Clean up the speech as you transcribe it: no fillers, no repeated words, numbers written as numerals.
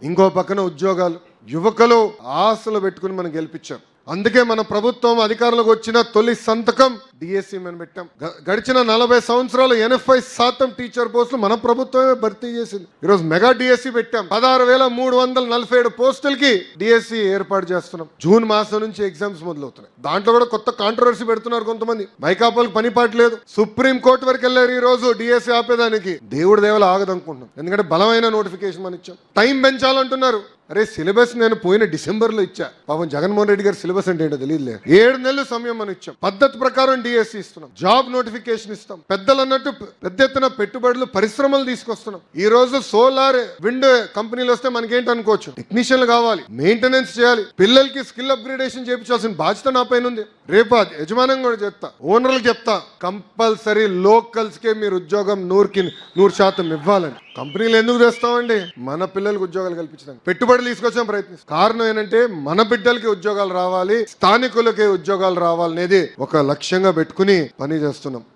ఇంకో పక్కన ఉద్యోగాలు, యువకులు ఆశలు పెట్టుకుని మనం గెలిపించాం. అందుకే మన ప్రభుత్వం అధికారంలోకి వచ్చిన తొలి సంతకం డిఎస్సి మనం పెట్టాం. గడిచిన 40 సంవత్సరాలు 80% టీచర్ పోస్టులు మన ప్రభుత్వమే భర్తీ చేసింది. ఈరోజు మెగా డిఎస్సి పెట్టాం. 16,347 పోస్టులకి డిఎస్సి ఏర్పాటు చేస్తున్నాం. జూన్ మాసం నుంచి ఎగ్జామ్స్ మొదలవుతున్నాయి. దాంట్లో కూడా కొత్త కాంట్రవర్సీ పెడుతున్నారు కొంతమంది. వైకాపాలకు పని పాట లేదు, సుప్రీం కోర్టు వరకు వెళ్ళారు. ఈ రోజు డిఎస్సి ఆపేదానికి దేవుడి దేవలు ఆగదనుకుంటున్నాం. ఎందుకంటే బలమైన నోటిఫికేషన్ మనం ఇచ్చాం. టైం పెంచాలంటున్నారు. అరే సిలబస్ నేను పోయిన డిసెంబర్లో ఇచ్చా. పాపం జగన్మోహన్ రెడ్డి గారు సిలబస్ అంటే ఏంటో తెలియదులే. 7 నెలలు సమయం మనం ఇచ్చాం. పద్ధతి ప్రకారం డిఎస్సి ఇస్తున్నాం, జాబ్ నోటిఫికేషన్ ఇస్తాం. పెద్దలు అన్నట్టు పెద్ద ఎత్తున పెట్టుబడులు, పరిశ్రమలు తీసుకొస్తున్నాం. ఈ రోజు సోలార్, విండ్ కంపెనీలు వస్తే మనకేంటి అనుకోవచ్చు, టెక్నీషియన్లు కావాలి, మెయింటెనెన్స్ చేయాలి, పిల్లలకి స్కిల్ అప్గ్రేడేషన్ చేయించాల్సిన బాధ్యత నా పైన ఉంది. రేపు యజమానం కూడా చెప్తా, ఓనర్లకు చెప్తా, కంపల్సరీ లోకల్స్ కే మీరు ఉద్యోగం 100% ఇవ్వాలని. కంపెనీలు ఎందుకు తెస్తామండి? మన పిల్లలకు ఉద్యోగాలు కల్పించడానికి పెట్టుబడులు తీసుకొచ్చాం, ప్రయత్నిస్తాం. కారణం ఏంటంటే మన బిడ్డలకి ఉద్యోగాలు రావాలి, స్థానికులకి ఉద్యోగాలు రావాలనేది ఒక లక్ష్యంగా పెట్టుకుని పని చేస్తున్నాం.